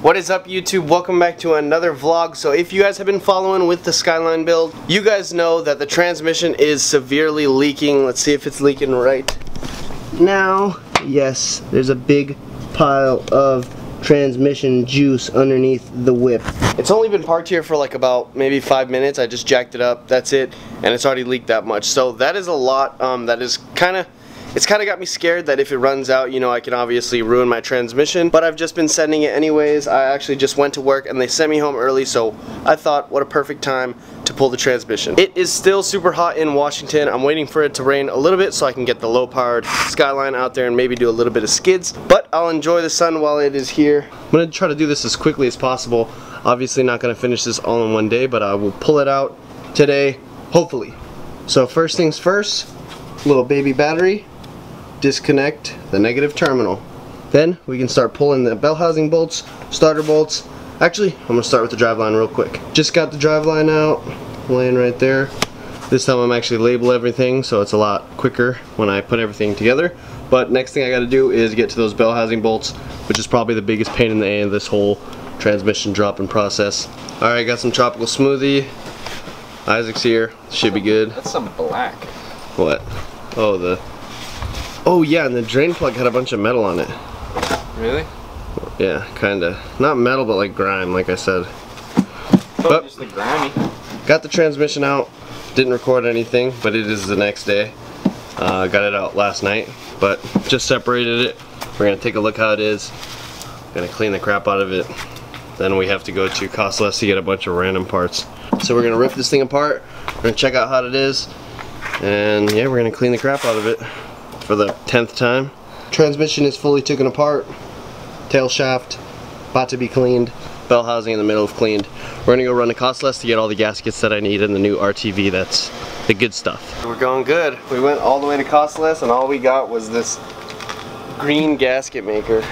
What is up, YouTube? Welcome back to another vlog. So if you guys have been following with the Skyline build, you guys know that the transmission is severely leaking. Let's see if it's leaking right now. Yes, there's a big pile of transmission juice underneath the whip. It's only been parked here for like about maybe 5 minutes. I just jacked it up, that's it, and it's already leaked that much. So that is a lot. It's kind of got me scared that if it runs out, you know, I can obviously ruin my transmission. But I've just been sending it anyways. I actually just went to work and they sent me home early, so I thought, what a perfect time to pull the transmission. It is still super hot in Washington. I'm waiting for it to rain a little bit so I can get the low-powered Skyline out there and maybe do a little bit of skids. But I'll enjoy the sun while it is here. I'm going to try to do this as quickly as possible. Obviously not going to finish this all in one day, but I will pull it out today, hopefully. So first things first, little baby battery. Disconnect the negative terminal. Then we can start pulling the bell housing bolts, starter bolts. Actually, I'm gonna start with the driveline real quick. Just got the driveline out, laying right there. This time I'm actually label everything, so it's a lot quicker when I put everything together. But next thing I gotta do is get to those bell housing bolts, which is probably the biggest pain in the end of this whole transmission dropping process. Alright, got some tropical smoothie. Isaac's here, should be good. That's some black. What? Oh yeah, and the drain plug had a bunch of metal on it. Really? Yeah, kinda. Not metal, but like grime, like I said. But just the grimy. Got the transmission out. Didn't record anything, but it is the next day. Got it out last night, but just separated it. We're gonna take a look how it is. Gonna clean the crap out of it. Then we have to go to Cost Less to get a bunch of random parts. So we're gonna rip this thing apart. We're gonna check out how it is. And yeah, we're gonna clean the crap out of it for the 10th time. Transmission is fully taken apart. Tail shaft about to be cleaned. Bell housing in the middle of cleaned. We're gonna go run to Cost Less to get all the gaskets that I need and the new RTV. That's the good stuff. We're going good. We went all the way to Cost Less and all we got was this green gasket maker.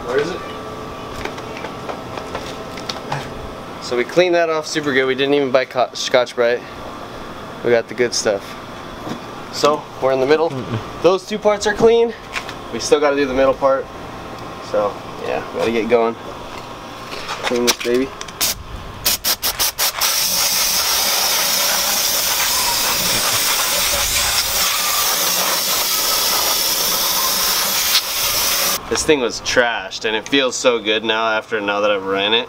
Where is it? So we cleaned that off super good. We didn't even buy Scotch-Brite. We got the good stuff. So we're in the middle. Those two parts are clean. We still got to do the middle part. So yeah, we gotta get going. Clean this baby. This thing was trashed and it feels so good now now that I've ran it.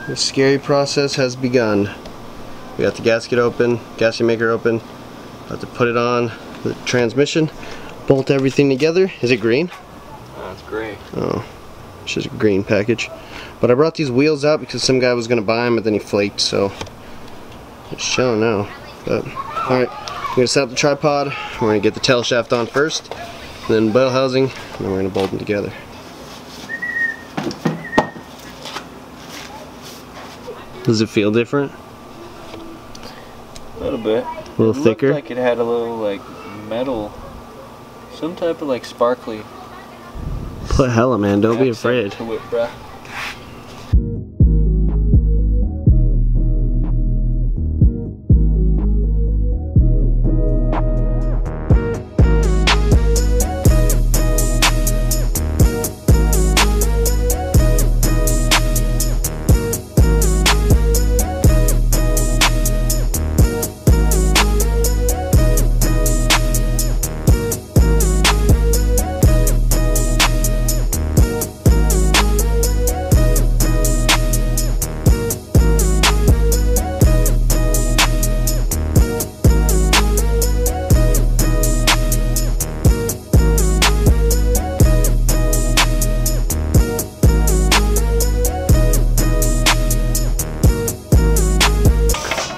The scary process has begun. We got the gasket open, gasket maker open. About to put it on the transmission, bolt everything together. Is it green? It's gray. Oh, it's just a green package. But I brought these wheels out because some guy was gonna buy them, but then he flaked, so it's showing now. But all right, I'm gonna set up the tripod. We're gonna get the tail shaft on first, then bell housing, and then we're gonna bolt them together. Does it feel different? A little bit. A little thicker? It looked like it had a little like metal, some type of like sparkly. Put hella, man, don't be afraid. To it, bruh.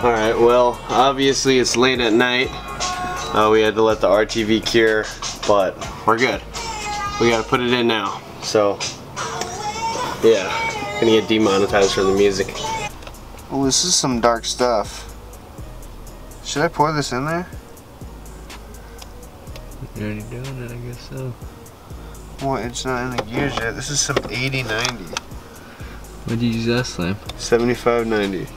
Alright, well, obviously it's late at night. We had to let the RTV cure, but we're good. We gotta put it in now. So, yeah, gonna get demonetized for the music. Oh, this is some dark stuff. Should I pour this in there? You're already doing it, I guess so. Well, it's not in the gears yet. This is some 80-90. What'd you use last time? 75-90.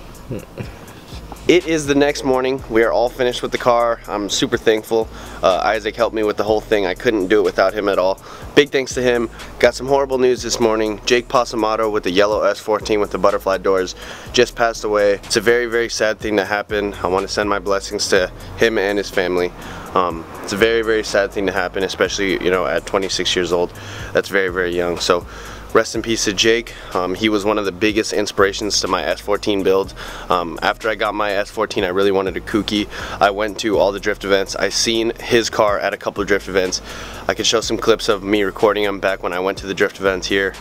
It is the next morning. We are all finished with the car. I'm super thankful. Isaac helped me with the whole thing. I couldn't do it without him at all. Big thanks to him. Got some horrible news this morning. Jake Pasamato with the yellow S14 with the butterfly doors just passed away. It's a very, very sad thing to happen. I want to send my blessings to him and his family. It's a very, very sad thing to happen, especially, you know, at 26 years old. That's very, very young. So rest in peace to Jake. He was one of the biggest inspirations to my S14 build. After I got my S14, I really wanted a kooky. I went to all the drift events. I seen his car at a couple of drift events. I could show some clips of me recording him back when I went to the drift events here.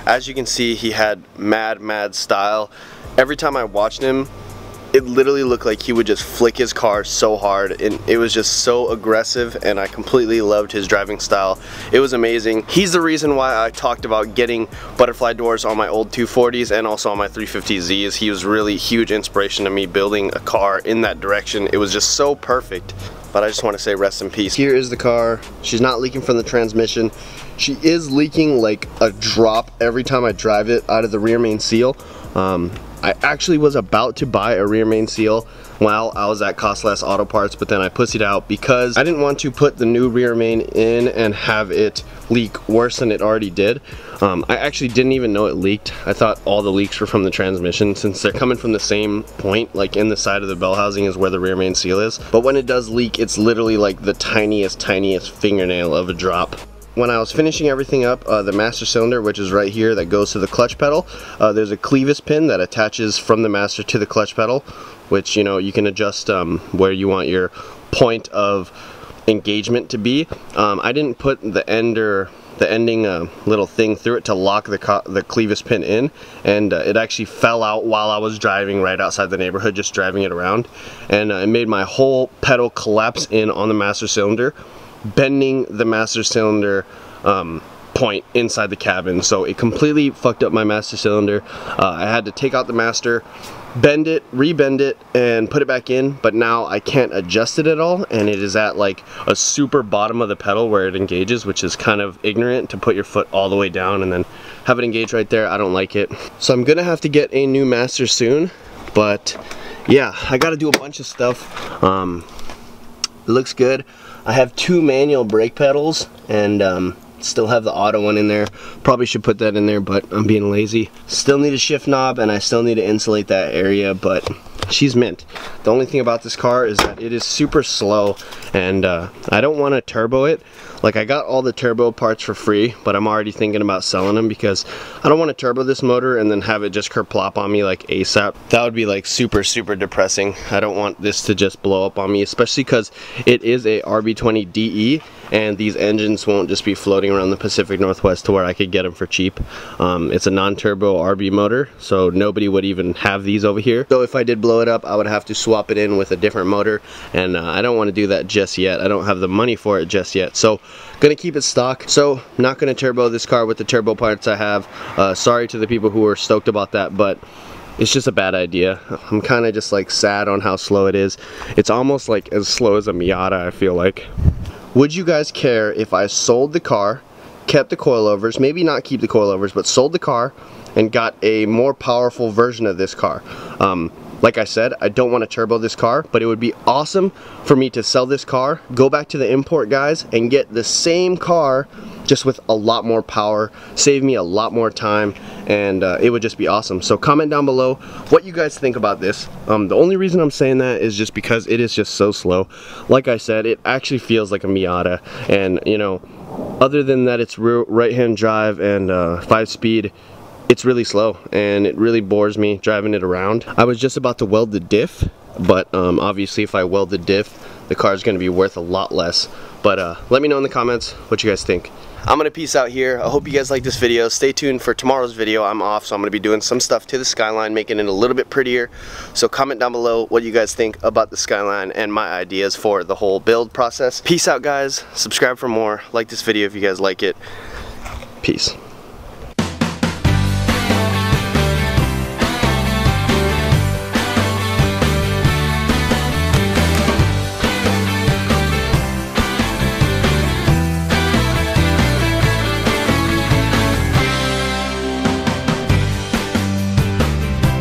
As you can see, he had mad style. Every time I watched him, it literally looked like he would just flick his car so hard, and it was just so aggressive, and I completely loved his driving style. It was amazing. He's the reason why I talked about getting butterfly doors on my old 240s and also on my 350Zs. He was really huge inspiration to me building a car in that direction. It was just so perfect. But I just want to say rest in peace. Here is the car. She's not leaking from the transmission. She is leaking like a drop every time I drive it out of the rear main seal. I actually was about to buy a rear main seal while I was at Cost Less Auto Parts, but then I pussied out because I didn't want to put the new rear main in and have it leak worse than it already did. I actually didn't even know it leaked. I thought all the leaks were from the transmission since they're coming from the same point, like in the side of the bell housing is where the rear main seal is. But when it does leak, it's literally like the tiniest fingernail of a drop. When I was finishing everything up, the master cylinder, which is right here, that goes to the clutch pedal, there's a clevis pin that attaches from the master to the clutch pedal, which, you know, you can adjust where you want your point of engagement to be. I didn't put the ending little thing through it to lock the clevis pin in, and it actually fell out while I was driving right outside the neighborhood, just driving it around, and it made my whole pedal collapse in on the master cylinder, bending the master cylinder point inside the cabin. So it completely fucked up my master cylinder. I had to take out the master, bend it, rebend it, and put it back in, but now I can't adjust it at all, and it is at like a super bottom of the pedal where it engages, which is kind of ignorant to put your foot all the way down and then have it engage right there. I don't like it. So I'm gonna have to get a new master soon, but yeah, I gotta do a bunch of stuff. It looks good. I have 2 manual brake pedals and still have the auto one in there. Probably should put that in there, but I'm being lazy. Still need a shift knob, and I still need to insulate that area, but she's mint. The only thing about this car is that it is super slow, and I don't want to turbo it. Like, I got all the turbo parts for free, but I'm already thinking about selling them because I don't want to turbo this motor and then have it just kerplop on me like ASAP. That would be like super depressing. I don't want this to just blow up on me, especially because it is a RB20 DE, and these engines won't just be floating around the Pacific Northwest to where I could get them for cheap. It's a non-turbo RB motor, so nobody would even have these over here. So if I did blow it up, I would have to swap it in with a different motor, and I don't want to do that just yet. I don't have the money for it just yet, so gonna keep it stock. So not gonna turbo this car with the turbo parts I have. Sorry to the people who were stoked about that, but it's just a bad idea. I'm kind of just like sad on how slow it is. It's almost like as slow as a Miata, I feel like. Would you guys care if I sold the car, kept the coilovers, maybe not keep the coilovers, but sold the car and got a more powerful version of this car? Like I said, I don't want to turbo this car, but it would be awesome for me to sell this car, go back to the import guys, and get the same car just with a lot more power, save me a lot more time, and it would just be awesome. So comment down below what you guys think about this. The only reason I'm saying that is just because it is just so slow. Like I said, it actually feels like a Miata, and you know, other than that it's right-hand drive and 5-speed, it's really slow and it really bores me driving it around. I was just about to weld the diff, but obviously if I weld the diff, the car is going to be worth a lot less. But let me know in the comments what you guys think. I'm gonna peace out here. I hope you guys like this video. Stay tuned for tomorrow's video. I'm off, so I'm gonna be doing some stuff to the Skyline, making it a little bit prettier. So comment down below what you guys think about the Skyline and my ideas for the whole build process. Peace out, guys. Subscribe for more. Like this video if you guys like it. Peace.